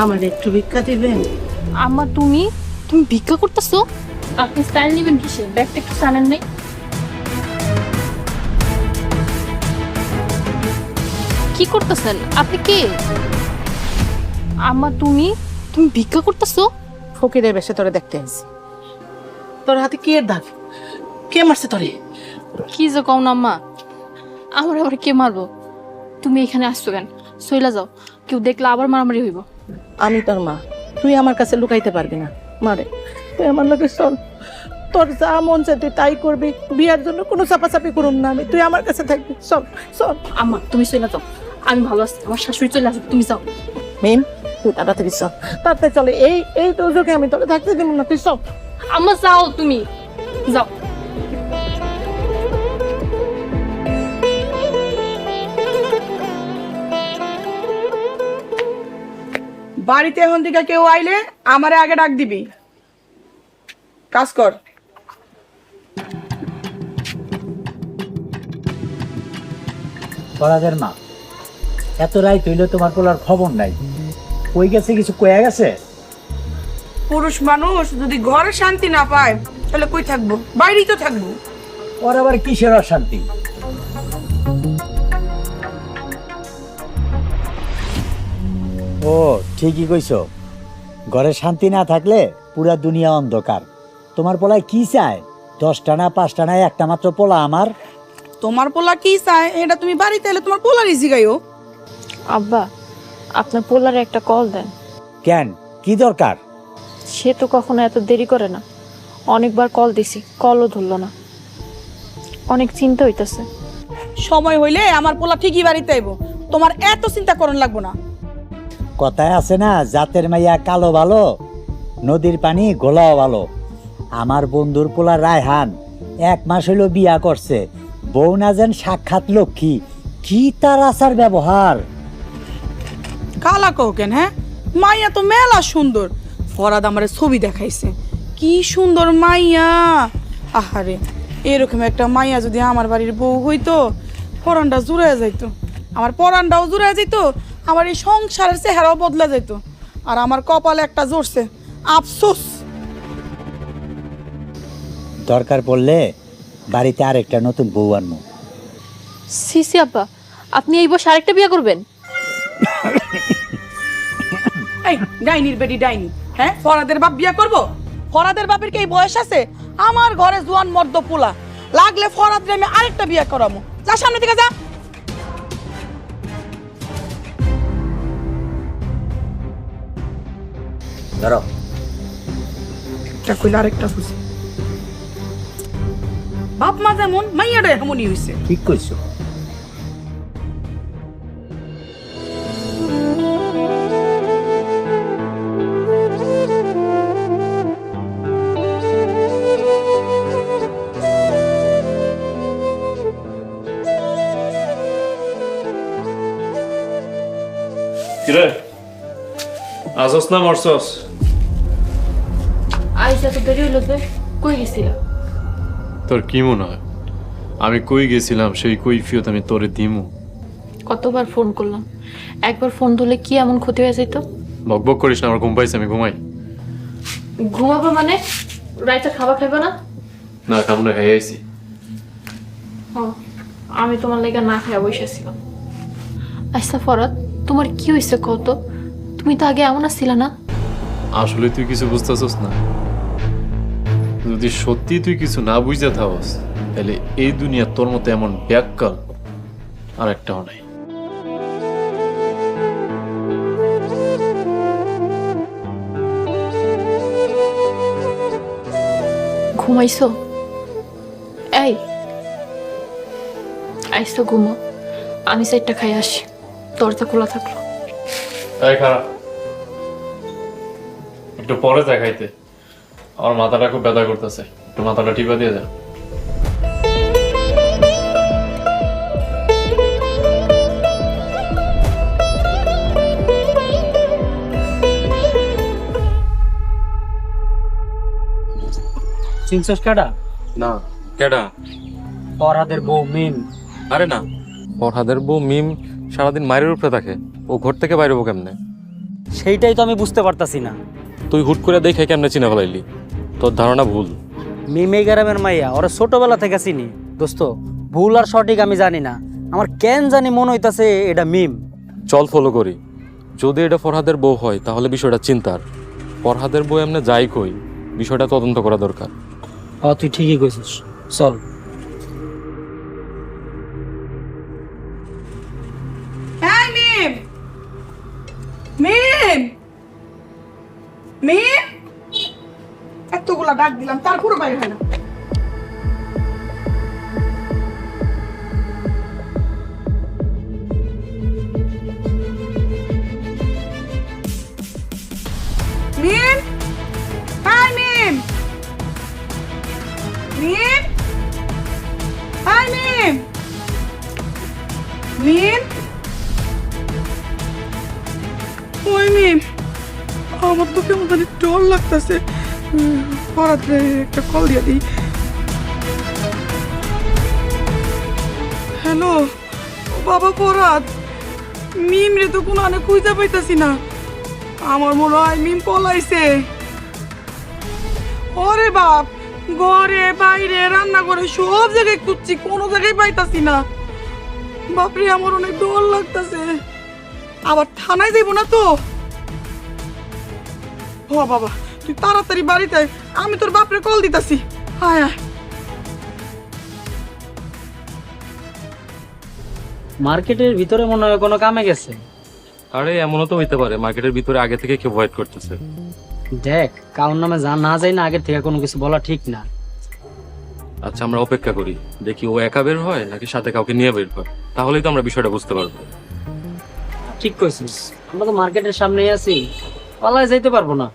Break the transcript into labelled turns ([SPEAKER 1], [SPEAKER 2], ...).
[SPEAKER 1] আমার একটু ভিক্ষা দিবেন?
[SPEAKER 2] আম্মা তুমি তুমি ভিক্ষা করতেছো? আপনি স্টাইল নেবেন কিসে? ব্যাগটা একটু জানেন নাই? কি করতেছেন আপনি? কে আম্মা? তুমি তুমি ভিক্ষা করতেছো?
[SPEAKER 1] ফকিরের বেশে তোরে দেখতে আসি। তোর হাতে কি এর দাগ? কে মারছে তোরে?
[SPEAKER 2] কি যে কও না আম্মা, আমার আবার কে মারবো? তুমি এখানে আসছো কেন? সইলা যাও, কেউ দেখলে আবার মারামারি হইব।
[SPEAKER 1] আমি তোর মা, তুই আমার কাছে লুকাইতে পারবি না। মারে, তুই আমার লোকে চল, তোর যা মন চায় তুই তাই করবি। বিয়ার জন্য কোনো চাপাচাপি করুন না আমি, তুই আমার কাছে থাকবি। চল চল।
[SPEAKER 2] আম্মা তুমি সইলা যাও, আমি ভালো আছি, আমার শাশুড়ি চলে আসবে, তুমি যাও।
[SPEAKER 1] মিম, তুই তাড়াতাড়ি চল, তাড়াতাড়ি চলে। এই তোকে আমি তোকে থাকতে দিব না, তুই চল।
[SPEAKER 2] আম্মা যাও, তুমি যাও।
[SPEAKER 3] বাড়িতে এখন থেকে কেউ আইলে আমারে আগে ডাক দিবি। কাজ কর।
[SPEAKER 4] পরাদের মা, এত রাত হইলে তোমার পোলার খবর নাই, কই গেছে? কিছু কয়ে গেছে?
[SPEAKER 3] পুরুষ মানুষ যদি ঘরে শান্তি না পায় তাহলে কই থাকবো? বাইরেই তো থাকবো।
[SPEAKER 4] ওর আবার কিসের অশান্তি? ও ঠিকই কইছো, ঘরে শান্তি না থাকলে পুরা দুনিয়া অন্ধকার। তোমার পোলায় কি চায়? 10টা না 5টা না একটা মাত্র পোলা আমার।
[SPEAKER 3] তোমার পোলা কি চায় এটা তুমি বাড়িতে এলে তোমার পোলারই জিগাইও।
[SPEAKER 2] আব্বা, আপনার পোলারে একটা কল দেন।
[SPEAKER 4] কেন, কি দরকার?
[SPEAKER 2] সে তো কখনো এত দেরি করে না, অনেকবার কল দিছি, কলও ধরলো না, অনেক চিন্তা হইতাছে।
[SPEAKER 3] সময় হইলে আমার পোলা ঠিকই বাড়িতে আইবো, তোমার এত চিন্তা করন লাগবো না।
[SPEAKER 4] কথায় আছে না, জাতের মাইয়া কালো ভালো, নদীর পানি গোলাও ভালো। আমার বন্ধুর পোলা রায়হান 1 মাস হইল বিয়া করছে, বউ না যেন সাক্ষাৎ লক্ষ্মী। কি তার আচার ব্যবহার!
[SPEAKER 3] কালা কও কেন? হ্যাঁ, মাইয়া তো মেলা সুন্দর। ফরাদ আমারে ছবি দেখাইছে, কি সুন্দর মাইয়া। আহারে, এরকম একটা মাইয়া যদি আমার বাড়ির বউ হইতো, পরানটা জুড়ে যাইতো। আমার পরানটাও জুড়ে যাইতো, আমার এই সংসারের চেহারাও বদলা যাইতো। আর আমার কপালে একটা জড়ছে, আফসোস।
[SPEAKER 4] দরকার পড়লে বাড়িতে আরেকটা নতুন বউ আনবো।
[SPEAKER 2] সিসি আব্বা, আপনি এই বয়সে আরেকটা বিয়ে করবেন?
[SPEAKER 3] এই ডাইনির বেডি ডাইনি, হ্যাঁ? ফরাদের বাপ বিয়া করবো? ফরাদের বাপের কি এই বয়স আছে? আমার ঘরে জোয়ান মর্দ পোলা, লাগলে ফরাদের আমি আরেকটা বিয়া করাবো। যা সামনে থেকে যা।
[SPEAKER 4] ধরো,
[SPEAKER 3] একটা কইলে আরেকটা খুশি। বাপ মা যেমন মাইয়াটা এমনই হইছে।
[SPEAKER 4] ঠিক কইছো।
[SPEAKER 5] কিরে আসস না মরছস?
[SPEAKER 2] আইসা তো দেরি হইলো যে, কই গেছিলা?
[SPEAKER 5] তোর কি মনে হয় আমি কই গেছিলাম সেই কৈফিয়ত আমি তোরে দিমু?
[SPEAKER 2] কতবার ফোন করলাম, একবার ফোন ধরলে কি এমন ক্ষতি হয়ে যেত?
[SPEAKER 5] বকবক করিস না, আমার ঘুম পাইছে, আমি ঘুমাই।
[SPEAKER 2] ঘুমাবো মানে? রাইতে খাবার খাইবো না?
[SPEAKER 5] না, কামনা খাই আইছি।
[SPEAKER 2] আমি তোমার লেগে না খাইয়া বসেছিলাম। আচ্ছা ফরাদ, তোমার কি হয়েছে কত? তুমি তো আগে এমন আসছিলা না।
[SPEAKER 5] আসলে তুই কিছু বুঝতেছস না। যদি সত্যি তুই কিছু না বুঝতে থাকস, তাহলে এই দুনিয়া তোর মতো এমন ব্যাককাল আর একটাও নাই।
[SPEAKER 2] ঘুমাইছো? এই আইসো, ঘুমো, আমি সাইডটা খাই আসি। দরজা খোলা থাকলো।
[SPEAKER 5] এই খারাপ, একটু পরে দেখাইতে, আমার মাথাটা খুব ব্যথা করতেছে, একটু মাথাটা টিপা দিয়ে যা।
[SPEAKER 4] চিনছস কাটা?
[SPEAKER 6] না, কেডা?
[SPEAKER 4] পরাদের বউ মিম।
[SPEAKER 6] আরে না, ফরহাদের বউ মিম সারাদিন মায়ের উপরে থাকে, ও ঘর থেকে বাইরে হবো কেমনে? সেইটাই তো আমি বুঝতে পারতাছি না।
[SPEAKER 7] তুই হুট করে দেখে কেমনে চিনে ফেলাইলি? তোর ধারণা ভুল।
[SPEAKER 6] মিমে গ্রামের মাইয়া ওরা ছোটবেলা থেকে চিনি দোস্ত, ভুল আর সঠিক আমি জানি না, আমার কেন জানি মনে হইতাছে এটা মিম।
[SPEAKER 7] চল ফলো করি। যদি এটা ফরহাদের বউ হয় তাহলে বিষয়টা চিন্তার। ফরহাদের বউ এমনি যাই কই, বিষয়টা তদন্ত করা দরকার।
[SPEAKER 6] তুই ঠিকই কইছিস, চল।
[SPEAKER 3] হ্যাঁ মিম, মিম, মিম, এতগুলা ডাক দিলাম তারপরে বাইরে হয় না। মিম, হাই মিম, মিম, হাই মিম, মিম, ওই মিম, আমার তো কেমন জানি ডর লাগতেছে। পড়াতে একটা কল দিয়ে দিই। হ্যালো বাবা পরাত, মিম রে তো কোনো আনে খুঁজে পাইতাছি না। আমার মনে হয় মিম পলাইছে। ওরে বাপ, ঘরে বাইরে রান্না করে সব জায়গায় খুঁজছি, কোনো জায়গায় পাইতাছি না। বাপরে আমার অনেক ডর লাগতেছে। আবার থানায় যাইব না তো? ও বাবা, তুই তাড়াতাড়ি বাড়িতে আয়, আমি তোর বাপরে কল দিতাছি। আয় আয়।
[SPEAKER 6] মার্কেটের ভিতরে মনে হয় কোনো কামে গেছে।
[SPEAKER 7] আরে এমনও তো হইতে পারে মার্কেটের ভিতরে আগে থেকে কেউ ভয়েড করতেছে।
[SPEAKER 6] দেখ, কারোর নামে না যাই না, আগের থেকে কোনো কিছু বলা ঠিক না।
[SPEAKER 7] আচ্ছা আমরা অপেক্ষা করি, দেখি ও একা বের হয় নাকি সাথে কাউকে নিয়ে বের হয়, তাহলেই তো আমরা বিষয়টা বুঝতে পারবো।
[SPEAKER 6] ঠিক কইছিস, আমরা তো মার্কেটের সামনেই আছি, পালায় যাইতে পারবো না।